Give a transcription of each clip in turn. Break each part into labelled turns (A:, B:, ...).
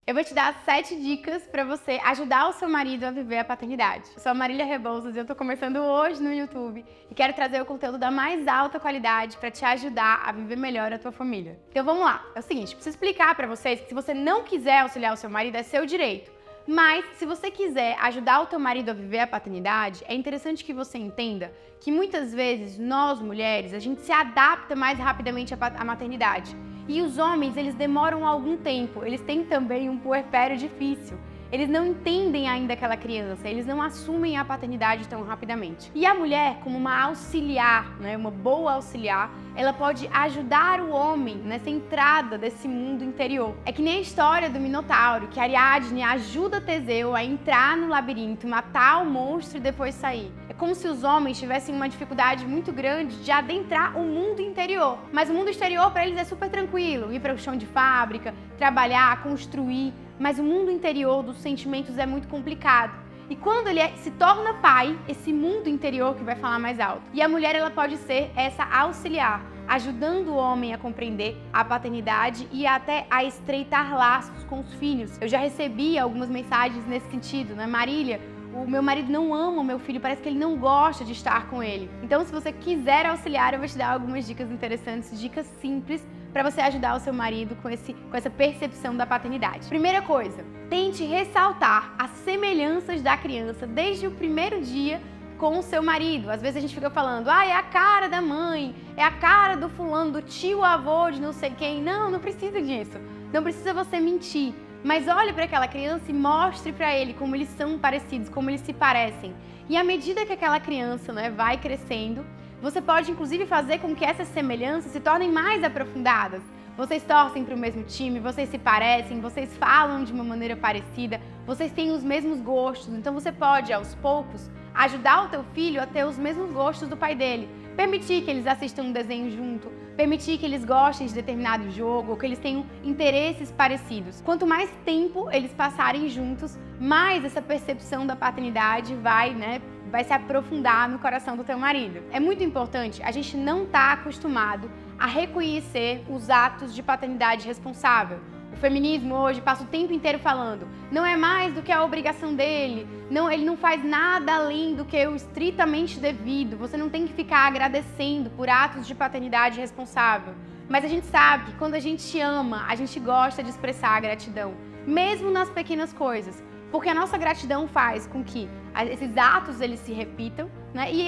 A: Eu vou te dar 7 dicas para você ajudar o seu marido a viver a paternidade. Eu sou a Marília Rebouças e eu tô começando hoje no YouTube e quero trazer o conteúdo da mais alta qualidade para te ajudar a viver melhor a tua família. Então vamos lá. É o seguinte, preciso explicar para vocês que se você não quiser auxiliar o seu marido é seu direito. Mas, se você quiser ajudar o teu marido a viver a paternidade, é interessante que você entenda que muitas vezes nós, mulheres, a gente se adapta mais rapidamente à maternidade. E os homens, eles demoram algum tempo, eles têm também um puerpério difícil. Eles não entendem ainda aquela criança, eles não assumem a paternidade tão rapidamente. E a mulher, como uma auxiliar, uma boa auxiliar, ela pode ajudar o homem nessa entrada desse mundo interior. É que nem a história do Minotauro, que Ariadne ajuda Teseu a entrar no labirinto, matar o monstro e depois sair. É como se os homens tivessem uma dificuldade muito grande de adentrar o mundo interior. Mas o mundo exterior para eles é super tranquilo, ir para o chão de fábrica, trabalhar, construir. Mas o mundo interior dos sentimentos é muito complicado. E quando ele se torna pai, esse mundo interior que vai falar mais alto. E a mulher, ela pode ser essa auxiliar, ajudando o homem a compreender a paternidade e até a estreitar laços com os filhos. Eu já recebi algumas mensagens nesse sentido, né? Marília, o meu marido não ama o meu filho, parece que ele não gosta de estar com ele. Então, se você quiser auxiliar, eu vou te dar algumas dicas interessantes, dicas simples, para você ajudar o seu marido com essa percepção da paternidade. Primeira coisa, tente ressaltar as semelhanças da criança desde o primeiro dia com o seu marido. Às vezes a gente fica falando, é a cara da mãe, é a cara do fulano, do tio avô de não sei quem. Não precisa disso. Não precisa você mentir. Mas olhe para aquela criança e mostre para ele como eles são parecidos, como eles se parecem. E à medida que aquela criança, vai crescendo, você pode inclusive fazer com que essas semelhanças se tornem mais aprofundadas. Vocês torcem para o mesmo time, vocês se parecem, vocês falam de uma maneira parecida, vocês têm os mesmos gostos. Então você pode, aos poucos, ajudar o teu filho a ter os mesmos gostos do pai dele. Permitir que eles assistam um desenho junto, permitir que eles gostem de determinado jogo, ou que eles tenham interesses parecidos. Quanto mais tempo eles passarem juntos, mais essa percepção da paternidade vai se aprofundar no coração do teu marido. É muito importante, a gente não está acostumado a reconhecer os atos de paternidade responsável. O feminismo hoje passa o tempo inteiro falando, não é mais do que a obrigação dele, ele não faz nada além do que o estritamente devido, você não tem que ficar agradecendo por atos de paternidade responsável. Mas a gente sabe que quando a gente ama, a gente gosta de expressar a gratidão, mesmo nas pequenas coisas. Porque a nossa gratidão faz com que esses atos eles se repitam, e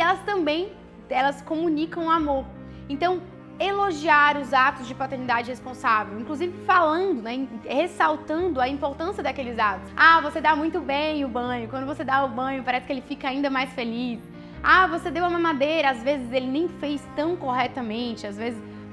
A: elas comunicam amor. Então, elogiar os atos de paternidade responsável, inclusive falando, ressaltando a importância daqueles atos. Você dá muito bem o banho, quando você dá o banho parece que ele fica ainda mais feliz. Você deu a mamadeira, às vezes ele nem fez tão corretamente,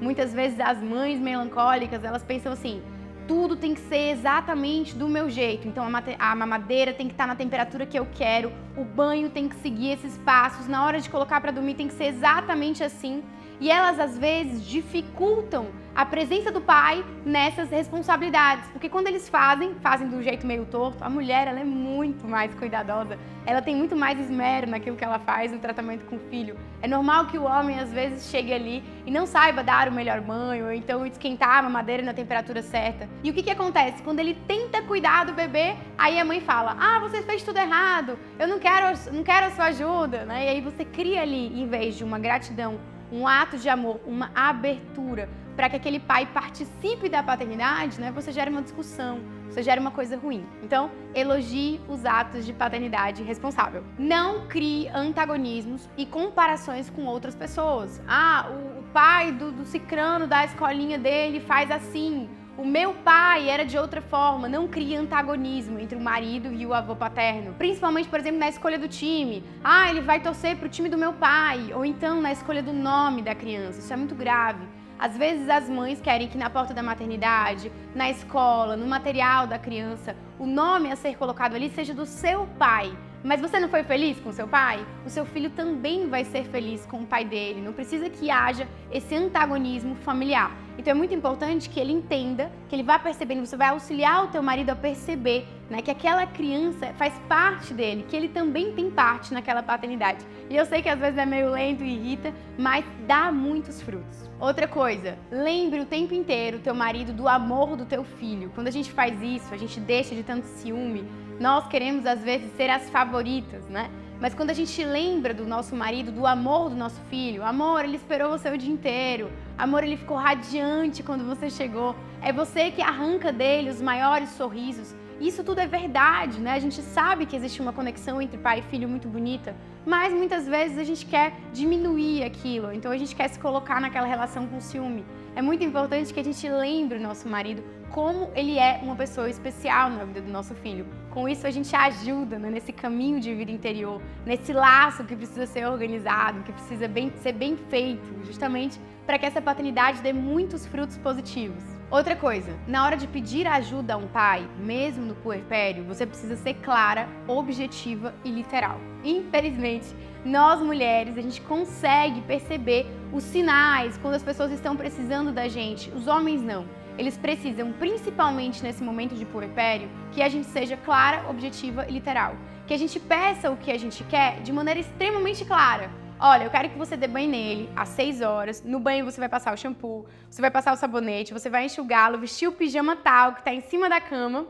A: muitas vezes as mães melancólicas, elas pensam assim, tudo tem que ser exatamente do meu jeito, então a mamadeira tem que estar na temperatura que eu quero, o banho tem que seguir esses passos, na hora de colocar para dormir tem que ser exatamente assim. E elas, às vezes, dificultam a presença do pai nessas responsabilidades. Porque quando eles fazem do jeito meio torto, a mulher ela é muito mais cuidadosa. Ela tem muito mais esmero naquilo que ela faz no tratamento com o filho. É normal que o homem, às vezes, chegue ali e não saiba dar o melhor banho, ou então esquentar a mamadeira na temperatura certa. E o que acontece? Quando ele tenta cuidar do bebê, aí a mãe fala, você fez tudo errado, eu não quero a sua ajuda. E aí você cria ali, em vez de uma gratidão, um ato de amor, uma abertura para que aquele pai participe da paternidade, você gera uma discussão, você gera uma coisa ruim. Então, elogie os atos de paternidade responsável. Não crie antagonismos e comparações com outras pessoas. O pai do cicrano da escolinha dele faz assim. O meu pai era de outra forma. Não crie antagonismo entre o marido e o avô paterno. Principalmente, por exemplo, na escolha do time. Ele vai torcer para o time do meu pai. Ou então na escolha do nome da criança. Isso é muito grave. Às vezes as mães querem que na porta da maternidade, na escola, no material da criança, o nome a ser colocado ali seja do seu pai. Mas você não foi feliz com o seu pai? O seu filho também vai ser feliz com o pai dele. Não precisa que haja esse antagonismo familiar. Então é muito importante que ele entenda, que ele vá percebendo, você vai auxiliar o teu marido a perceber, né, que aquela criança faz parte dele, que ele também tem parte naquela paternidade. E eu sei que às vezes é meio lento e irrita, mas dá muitos frutos. Outra coisa, lembre o tempo inteiro o teu marido do amor do teu filho. Quando a gente faz isso, a gente deixa de tanto ciúme, nós queremos às vezes ser as favoritas, né? Mas quando a gente lembra do nosso marido, do amor do nosso filho, amor, ele esperou você o dia inteiro, amor, ele ficou radiante quando você chegou, é você que arranca dele os maiores sorrisos. Isso tudo é verdade, né? A gente sabe que existe uma conexão entre pai e filho muito bonita, mas muitas vezes a gente quer diminuir aquilo, então a gente quer se colocar naquela relação com ciúme. É muito importante que a gente lembre o nosso marido como ele é uma pessoa especial na vida do nosso filho. Com isso a gente ajuda, né, nesse caminho de vida interior, nesse laço que precisa ser organizado, que precisa ser bem feito, justamente para que essa paternidade dê muitos frutos positivos. Outra coisa, na hora de pedir ajuda a um pai, mesmo no puerpério, você precisa ser clara, objetiva e literal. Infelizmente, nós mulheres, a gente consegue perceber os sinais quando as pessoas estão precisando da gente, os homens não. Eles precisam, principalmente nesse momento de puerpério, que a gente seja clara, objetiva e literal. Que a gente peça o que a gente quer de maneira extremamente clara. Olha, eu quero que você dê banho nele às 6 horas. No banho você vai passar o shampoo, você vai passar o sabonete, você vai enxugá-lo, vestir o pijama tal que está em cima da cama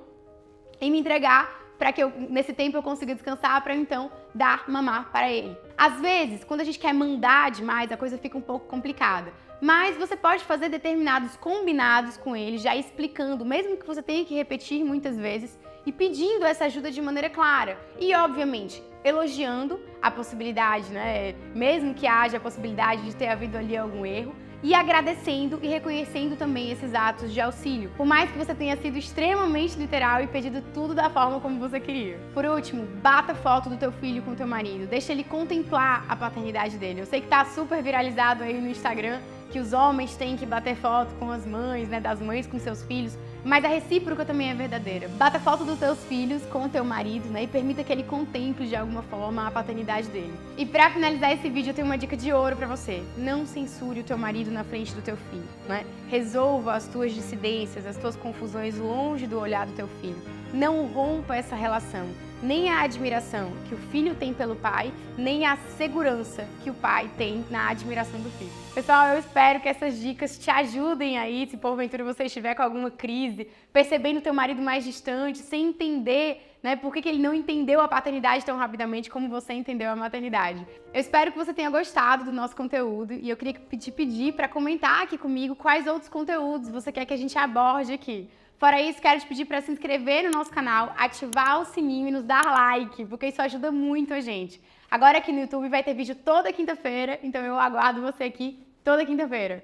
A: e me entregar para que nesse tempo eu consiga descansar para então dar mamar para ele. Às vezes, quando a gente quer mandar demais, a coisa fica um pouco complicada. Mas você pode fazer determinados combinados com ele, já explicando, mesmo que você tenha que repetir muitas vezes, e pedindo essa ajuda de maneira clara. E, obviamente, elogiando a possibilidade, né? Mesmo que haja a possibilidade de ter havido ali algum erro, e agradecendo e reconhecendo também esses atos de auxílio, por mais que você tenha sido extremamente literal e pedido tudo da forma como você queria. Por último, bata foto do teu filho com o teu marido, deixa ele contemplar a paternidade dele. Eu sei que tá super viralizado aí no Instagram, que os homens têm que bater foto com as mães, né, das mães com seus filhos, mas a recíproca também é verdadeira. Bata foto dos teus filhos com o teu marido, né, e permita que ele contemple de alguma forma a paternidade dele. E pra finalizar esse vídeo, eu tenho uma dica de ouro pra você. Não censure o teu marido na frente do teu filho, né? Resolva as tuas dissidências, as tuas confusões longe do olhar do teu filho. Não rompa essa relação. Nem a admiração que o filho tem pelo pai, nem a segurança que o pai tem na admiração do filho. Pessoal, eu espero que essas dicas te ajudem aí, se porventura você estiver com alguma crise, percebendo o teu marido mais distante, sem entender, né, por que ele não entendeu a paternidade tão rapidamente como você entendeu a maternidade. Eu espero que você tenha gostado do nosso conteúdo e eu queria te pedir para comentar aqui comigo quais outros conteúdos você quer que a gente aborde aqui. Fora isso, quero te pedir para se inscrever no nosso canal, ativar o sininho e nos dar like, porque isso ajuda muito a gente. Agora aqui no YouTube vai ter vídeo toda quinta-feira, então eu aguardo você aqui toda quinta-feira.